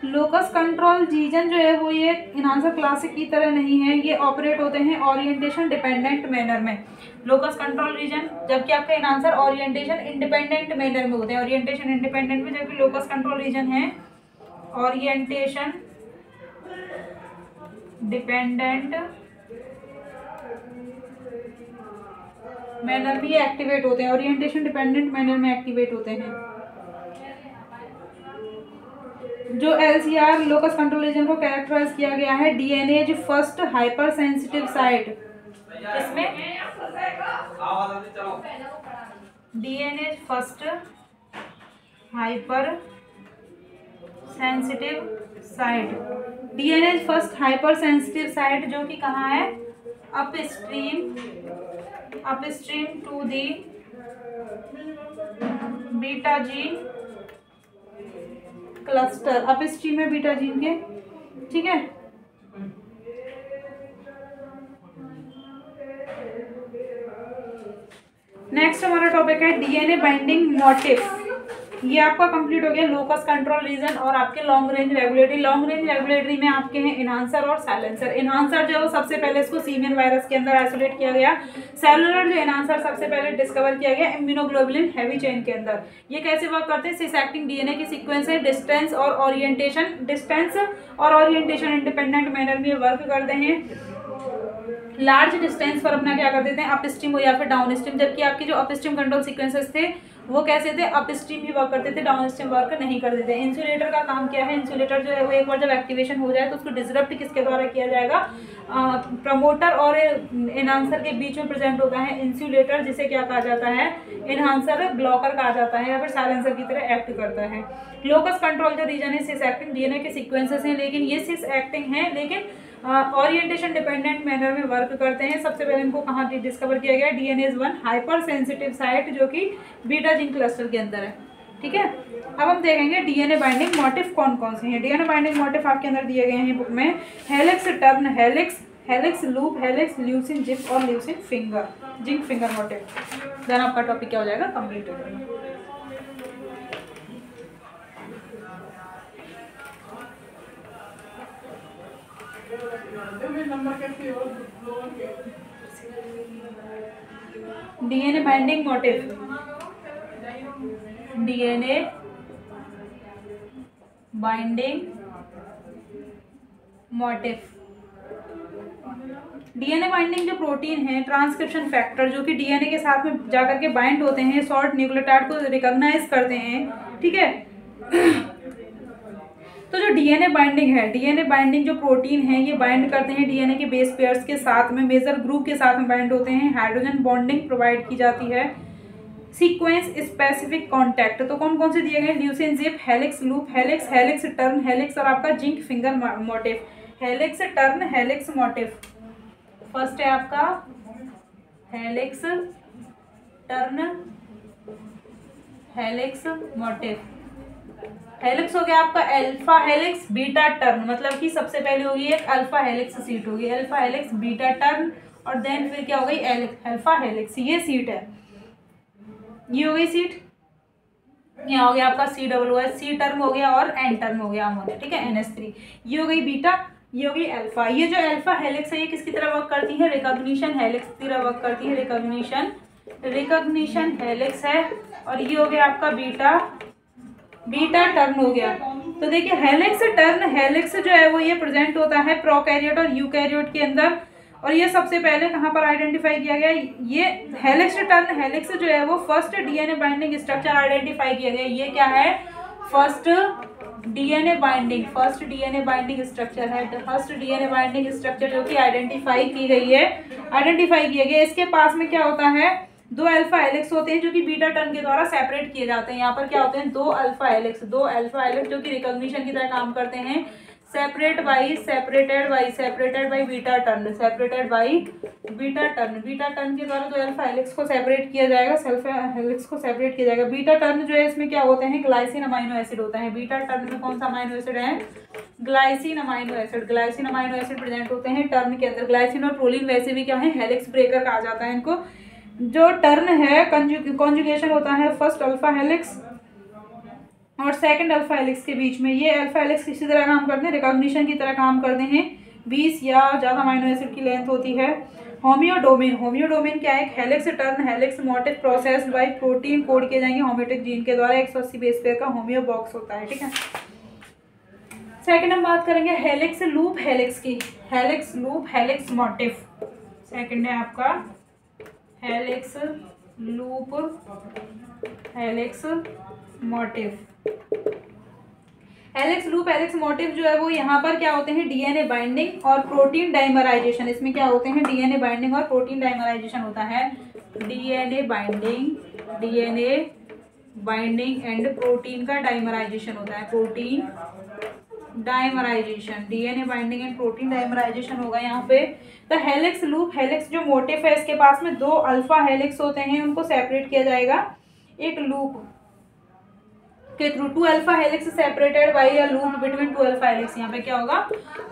लोकस कंट्रोल रीजन जो है वो ये इन्हांसर क्लासिक की तरह नहीं है, ये ऑपरेट होते हैं ओरिएंटेशन डिपेंडेंट मैनर में। लोकस कंट्रोल रीजन, जबकि आपका इन्हांसर ओरिएंटेशन इंडिपेंडेंट मैनर में होते हैं, ओरिएंटेशन इंडिपेंडेंट में, जबकि लोकस कंट्रोल रीजन है ओरिएंटेशन डिपेंडेंट मैनर भी एक्टिवेट होते हैं, ओरिएंटेशन डिपेंडेंट मैनर में एक्टिवेट होते हैं। जो एलसीआर लोकस कंट्रोल रीजन को कैरेक्टराइज किया गया है DNA first hyper sensitive site, इसमें DNA first hyper sensitive site, DNA first hyper sensitive site जो कि कहाँ है, upstream to the beta gene cluster, upstream में बीटा जीन के, ठीक है। नेक्स्ट हमारा टॉपिक है डीएनए बाइंडिंग मोटिफ। ये आपका कंप्लीट हो गया लोकस कंट्रोल रीजन और आपके long range regulatory. Long range regulatory में आपके हैं इन्हांसर और साइलेंसर। इन्हांसर जो सबसे पहले इसको सीमियन वायरस के अंदर आइसोलेट किया गया। सेलुलर जो इन्हांसर सबसे पहले डिस्कवर किया गया इम्यूनोग्लोबुलिन हैवी चेन के अंदर। ये कैसे वर्क करते हैं, सिस एक्टिंग डीएनए की सीक्वेंस है, डिस्टेंस और ओरिएंटेशन इंडिपेंडेंट मैनर में वर्क करते हैं। लार्ज डिस्टेंस पर अपना क्या कर देते हैं, अपस्ट्रीम हो या फिर डाउन स्ट्रीम, जबकि आपकी जो अपस्ट्रीम कंट्रोल सीक्वेंसेस थे वो कैसे थे, अपस्ट्रीम ही वर्क करते थे, डाउन स्ट्रीम वर्क नहीं कर देते। इंसुलेटर का काम क्या है, इंसुलेटर जो है वो एक बार जब एक्टिवेशन हो जाए तो उसको डिसरप्ट किसके द्वारा किया जाएगा, प्रमोटर और एनहांसर के बीच में प्रेजेंट होता है इंसुलेटर, जिसे क्या कहा जाता है, एनहांसर ब्लॉकर कहा जाता है या फिर साइलेंसर की तरह एक्ट करता है। लोकस कंट्रोल जो रीजन है सिस एक्टिंग डीएनए के सीक्वेंसेस हैं, लेकिन ये सिस एक्टिंग है लेकिन ओरिएंटेशन डिपेंडेंट मैनर में वर्क करते हैं। सबसे पहले इनको कहाँ डिस्कवर किया गया, डीएनए-1 हाइपर सेंसिटिव साइट जो कि बीटा जीन क्लस्टर के अंदर है, ठीक है। अब हम देखेंगे डीएनए बाइंडिंग मोटिफ कौन कौन से हैं। डीएनए बाइंडिंग मोटिफ आपके अंदर दिए गए हैं बुक में, helix turn, helix loop, helix leucine zip और leucine finger, zinc finger motif. Then आपका टॉपिक क्या हो जाएगा, कंप्लीट हो जाएगा। DNA binding motif, DNA binding motif. DNA binding जो प्रोटीन है, ट्रांसक्रिप्शन फैक्टर जो कि डीएनए के साथ में जाकर के बाइंड होते हैं, शॉर्ट न्यूक्लियोटाइड को रिकॉग्नाइज करते हैं, ठीक है। तो जो डीएनए बाइंडिंग है, डीएनए बाइंडिंग जो प्रोटीन है ये बाइंड करते हैं डीएनए के बेस पेयर्स के साथ में, मेजर ग्रुप के साथ में बाइंड होते हैं, हाइड्रोजन बॉन्डिंग प्रोवाइड की जाती है, सीक्वेंस स्पेसिफिक कॉन्टैक्ट। तो कौन कौन से दिए गए, leucine zip, helix loop, helix turn, helix और आपका zinc finger motif. Helix turn, helix motif, first है आपका helix turn, helix motif. Helix हो गया आपका अल्फा हेलिक्स बीटा टर्न, मतलब कि सबसे पहले होगी एक अल्फा हेलिक्स सीट होगी, अल्फा हेलिक्स बीटा टर्न, और देन फिर क्या हो गई अल्फा हेलिक्स, ये सीट है, ये हो गई सीट। यहाँ हो गया आपका सी डबल ओ एस, सी टर्म हो गया और एन टर्म हो गया अमोनिया, ठीक है, NH3। ये हो गई बीटा, ये हो गई अल्फा। ये जो अल्फा हेलिक्स है ये किसकी तरह वर्क करती है, रिकॉग्निशन हेलिक्स की तरह वर्क करती है, रिकॉग्निशन हेलिक्स है। और ये हो गया आपका बीटा टर्न हो गया। तो देखिए हेलिक्स टर्न, हेलिक्स जो है वो ये प्रेजेंट होता है प्रोकैरियोट और यूकैरियोट के अंदर, और ये सबसे पहले कहाँ पर आइडेंटिफाई किया गया, ये हेलिक्स टर्न हेलिक्स जो है वो first DNA binding structure identify किया गया। ये क्या है, first DNA binding, first DNA binding structure है, फर्स्ट डीएनए बाइंडिंग स्ट्रक्चर जो कि आइडेंटिफाई की गई है, आइडेंटिफाई किया गया। इसके पास में क्या होता है, दो अल्फा हेलिक्स होते हैं जो कि बीटा टर्न के द्वारा सेपरेट किए जाते हैं। यहाँ पर क्या होते हैं, दो अल्फा हेलिक्स जो कि रिकॉग्निशन की तरह काम करते हैं। Separated by beta turn, beta turn के द्वारा दो अल्फा हेलिक्स को सेपरेट किया जाएगा, हेलिक्स को सेपरेट किया जाएगा। बीटा टर्न जो है इसमें क्या होते हैं, ग्लाइसिन अमाइनो एसिड होता है। बीटा टर्न में कौन सा अमाइनो एसिड है, ग्लाइसिन अमाइनो एसिड प्रेजेंट होते हैं टर्न के अंदर। ग्लाइसिन और प्रोलिन वैसे भी क्या है, हेलिक्स ब्रेकर कहा जाता है इनको। जो टर्न है, कॉन्जुगेशन होता है फर्स्ट अल्फा हेलिक्स और सेकंड अल्फा हेलिक्स के बीच में। ये अल्फा हेलिक्स किसी तरह काम करते हैं, रिकॉग्निशन की तरह काम करते हैं। 20 या ज़्यादा अमाइनो एसिड की लेंथ होती है। होमियोडोमेन क्या है, helix turn helix motif process by protein code किए जाएंगे होमियोटिक जीन के द्वारा। 180 बेस पेयर का होमियो बॉक्स होता है, ठीक है। सेकंड हम बात करेंगे हेलिक्स लूप हेलिक्स की, helix loop helix motif. Second है आपका helix loop helix motif. Helix loop helix motif जो है वो यहाँ पर क्या होते हैं, डीएनए बाइंडिंग और प्रोटीन डाइमराइजेशन। इसमें क्या होते हैं, डीएनए बाइंडिंग और प्रोटीन डाइमराइजेशन होता है। डीएनए बाइंडिंग एंड प्रोटीन का डाइमराइजेशन होता है, protein dimerisation, DNA binding and protein dimerisation होगा यहाँ पे। तो हेलिक्स लूप हेलिक्स जो मोटिफ है, इसके पास में दो अल्फा हेलिक्स होते हैं, उनको सेपरेट किया जाएगा एक लूप के through. Two alpha helix separated by a loop between two alpha helix. यहाँ पे क्या होगा,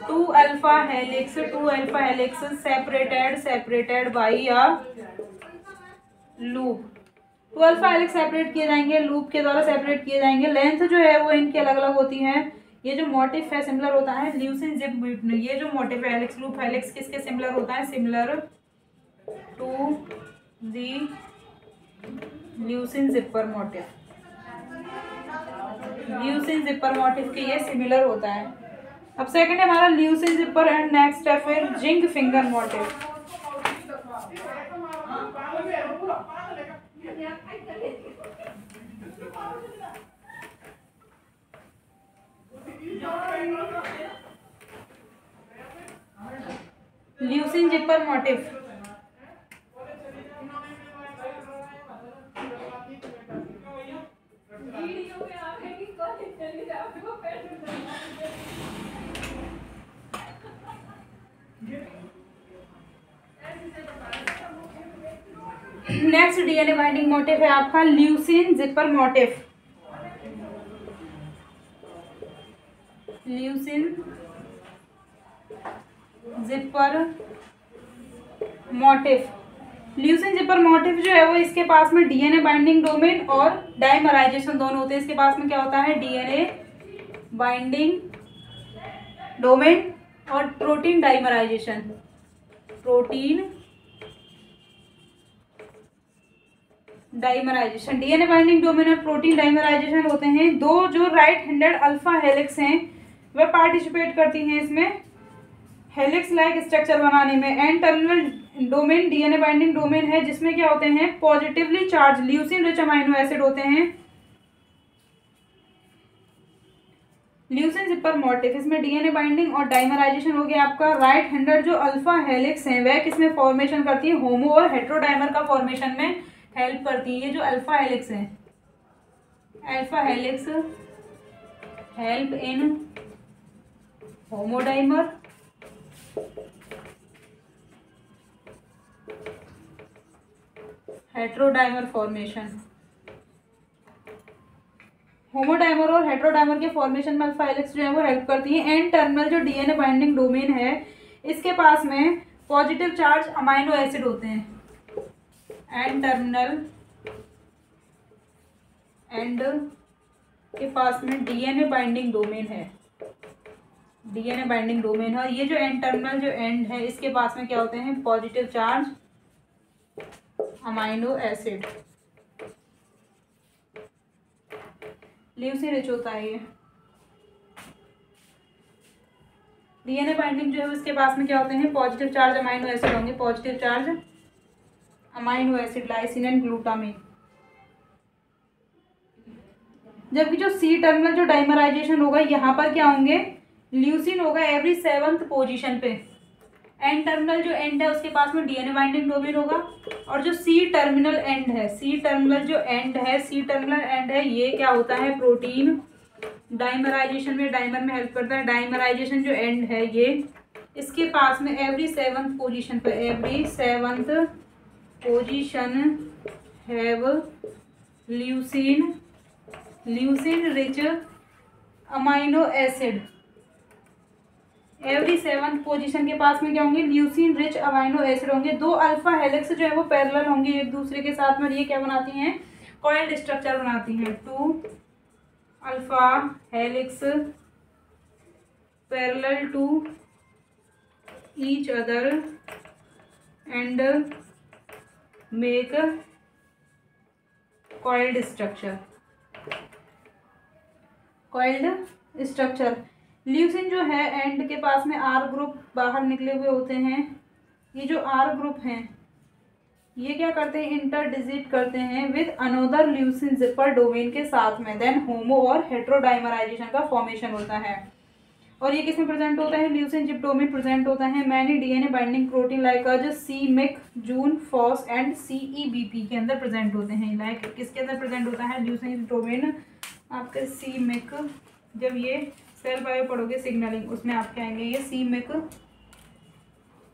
two alpha helix separated by a loop. Two alpha helix separate किए जाएंगे, लूप के द्वारा सेपरेट किए जाएंगे। लेंथ जो है वो इनकी अलग अलग होती है। ये जो मोटिफ है सिमिलर होता है ल्यूसिन जिप म्यूटेंट। ये जो मोटिफ है हेलिक्स लूप हेलिक्स किसके सिमिलर होता है, similar to the leucine zipper motif. Leucine zipper motif के ये सिमिलर होता है। अब सेकंड है हमारा ल्यूसिन जिपर एंड नेक्स्ट है फिर zinc finger motif. Leucine zipper motif next DNA binding motif है आपका leucine zipper motif. Leucine zipper motif, leucine zipper motif जो है वो इसके पास में डीएनए बाइंडिंग डोमेन और डाइमराइजेशन दोनों होते हैं। इसके पास में क्या होता है, डीएनए बाइंडिंग डोमेन और protein dimerisation, protein dimerisation. DNA binding domain और प्रोटीन डाइमराइजेशन होते हैं। दो जो राइट हैंडेड अल्फा हेलिक्स हैं वह पार्टिसिपेट करती हैं इसमें हेलिक्स लाइक स्ट्रक्चर बनाने में। And terminal domain DNA binding domain है जिसमें क्या होते हैं, positively charge leucine rich amino acid होते हैं। ल्यूसिन जिपर मोटिफ, इसमें डीएनए बाइंडिंग और डाइमराइजेशन हो गया आपका। राइट हैंडेड जो अल्फा हेलिक्स हैं वह किसमें फॉर्मेशन करती है, होमो और हेट्रोडाइमर का फॉर्मेशन में हेल्प करती है। ये जो अल्फा हेलिक्स है, alpha helix help in homodimer heterodimer formation. Homodimer और हेट्रोडाइमर के फॉर्मेशन में अल्फा हेलिक्स जो है वो हेल्प करती है। एंड टर्मिनल जो डीएनए बाइंडिंग डोमेन है इसके पास में पॉजिटिव चार्ज अमाइनो एसिड होते हैं। एंड टर्मिनल एंड के पास में डीएनए बाइंडिंग डोमेन है, डीएनए बाइंडिंग डोमेन है। ये जो एंड टर्मिनल जो एंड है इसके पास में क्या होते हैं, positive charge amino acid. Leucine rich होता है ये। डीएनए बाइंडिंग जो है उसके पास में क्या होते हैं, पॉजिटिव चार्ज अमाइनो एसिड होंगे, positive charge amino acid lysine and glutamine. जबकि जो सी टर्मिनल जो डाइमराइजेशन होगा यहाँ पर क्या होंगे, ल्यूसीन होगा एवरी 7th पोजीशन पे। एन टर्मिनल जो एंड है उसके पास में डीएनए बाइंडिंग डोमेन होगा। और जो सी टर्मिनल एंड है, सी टर्मिनल जो एंड है, सी टर्मिनल एंड है, ये क्या होता है, प्रोटीन डाइमराइजेशन में, डाइमर में हेल्प करता है। डाइमराइजेशन जो एंड है ये, इसके पास में एवरी 7th पोजीशन पे, every 7th position have leucine, leucine rich amino acid. Every 7th position के पास में क्या होंगे, ल्यूसीन रिच अमाइनो एसिड होंगे। 2 अल्फा हेलिक्स जो है वो पैरेलल होंगे एक दूसरे के साथ में। ये क्या बनाती हैं, कॉइल्ड स्ट्रक्चर बनाती हैं। 2 alpha helix parallel to each other and make coiled structure, coiled structure. Leucine जो है एंड के पास में आर ग्रुप बाहर निकले हुए होते हैं। ये जो आर ग्रुप हैं ये क्या करते हैं, इंटरडिजिट करते हैं with another leucine zipper domain के साथ में। देन होमो और हेट्रोडाइमराइजेशन का फॉर्मेशन होता है। और ये किसमें प्रेजेंट होता है, ल्यूसीन जिप डोमेन प्रेजेंट होता है many DNA binding protein like as C Myc, Jun, Fos and CEBP के अंदर प्रेजेंट होते हैं। लाइक किसके अंदर प्रेजेंट होता है, ल्यूसीन डोमेन आपके सी मिक, जब ये सेल बायो पढ़ोगे सिग्नलिंग उसमें आपके आएंगे ये सी Myc,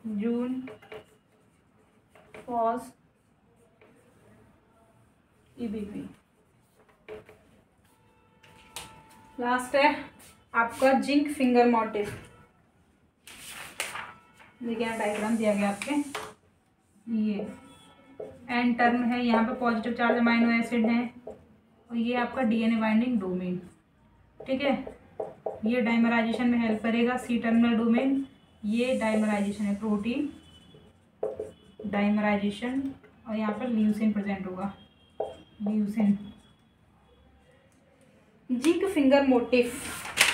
Jun, FOSS, EBP. Last है आपका जिंक फिंगर मोटिव। देखिए यहाँ डायग्राम दिया गया आपके, ये एन टर्म है, यहाँ पे पॉजिटिव चार्ज अमाइनो एसिड है और ये आपका डीएनए बाइंडिंग डोमेन। ठीक है, ये डाइमराइजेशन में हेल्प करेगा सी टर्मिनल डोमेन। ये डाइमराइजेशन है, प्रोटीन डाइमराइजेशन, और यहाँ पर ल्यूसीन प्रेजेंट होगा, ल्यूसीन। जिंक फिंगर मोटिव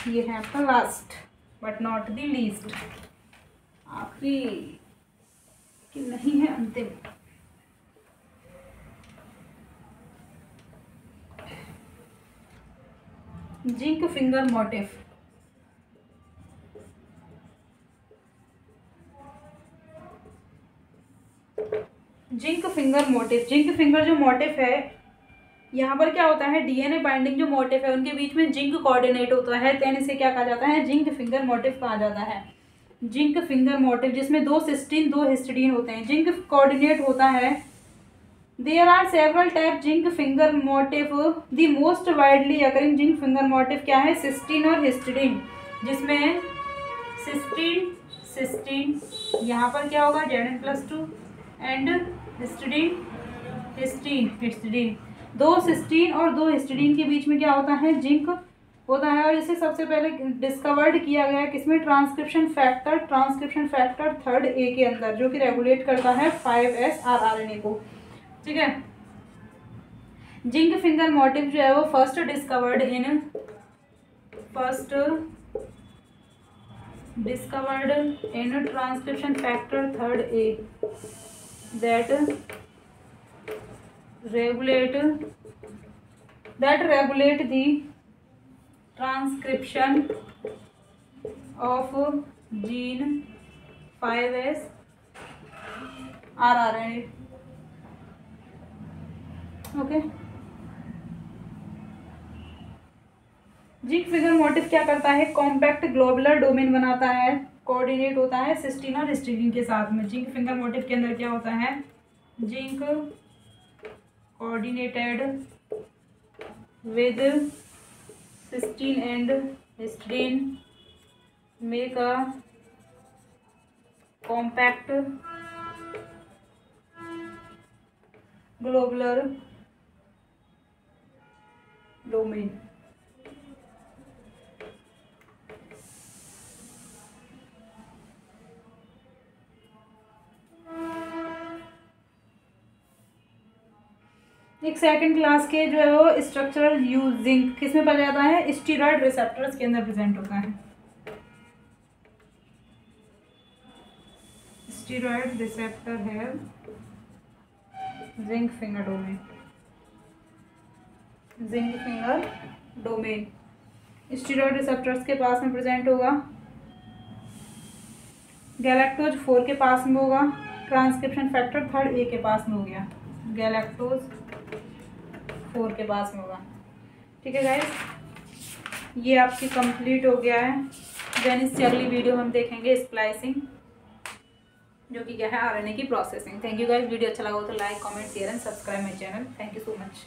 ये है आपका last but not the least, आखिरी कि नहीं है अंतिम। Zinc finger motive, zinc finger motive, zinc finger जो मोटिव है यहाँ पर क्या होता है, डीएनए बाइंडिंग जो मोटिव है उनके बीच में जिंक कोऑर्डिनेट होता है, देन इसे क्या कहा जाता है, जिंक फिंगर मोटिव कहा जाता है। जिंक फिंगर मोटिव जिसमें 2 सिस्टीन 2 हिस्टिडीन होते हैं, जिंक कोऑर्डिनेट होता है। There are several type zinc finger motif, the most widely occurring zinc finger motif क्या है, सिस्टीन और हिस्टिडीन, जिसमें सिस्टीन सिस्टीन यहाँ पर क्या होगा Zn+2 and histidine cysteine histidine. 2 cysteine और 2 हिस्टिडीन के बीच में क्या होता है, जिंक होता है। और इसे सबसे पहले डिस्कवर्ड किया गया किसमें, ट्रांसक्रिप्शन फैक्टर 3rd A के अंदर, जो कि रेगुलेट करता है 5S RRNA को। ठीक है, जिंक फिंगर मोटिव जो है वो first discovered in transcription factor 3rd A that regulate the transcription of gene 5S RRNA। Okay, zinc finger motif क्या करता है, कॉम्पैक्ट ग्लोबुलर डोमेन बनाता है, कोऑर्डिनेट होता है सिस्टीन और हिस्टिडीन के साथ में। जिंक फिंगर मोटिव के अंदर क्या होता है, zinc coordinated with cysteine and histidine make a compact globular domain. एक सेकंड क्लास के जो है वो स्ट्रक्चरल यूजिंग किसमें पाया जाता है, स्टीरॉयड रिसेप्टर्स के अंदर प्रेजेंट होता है। स्टीरॉयड रिसेप्टर है zinc finger domain, zinc finger domain steroid receptors के पास में प्रेजेंट होगा। गैलेक्टोज 4 के पास में होगा। ट्रांसक्रिप्शन फैक्टर थर्ड ए के पास में हो गया, गैलेक्टोज 4 के पास में होगा। ठीक है गाइस, ये आपकी कंप्लीट हो गया है। देन इससे अगली वीडियो में हम देखेंगे स्प्लाइसिंग, जो कि क्या है आरएनए की processing. Thank you guys, video अच्छा लगा हो तो like comment share and subscribe my channel. Thank you so much.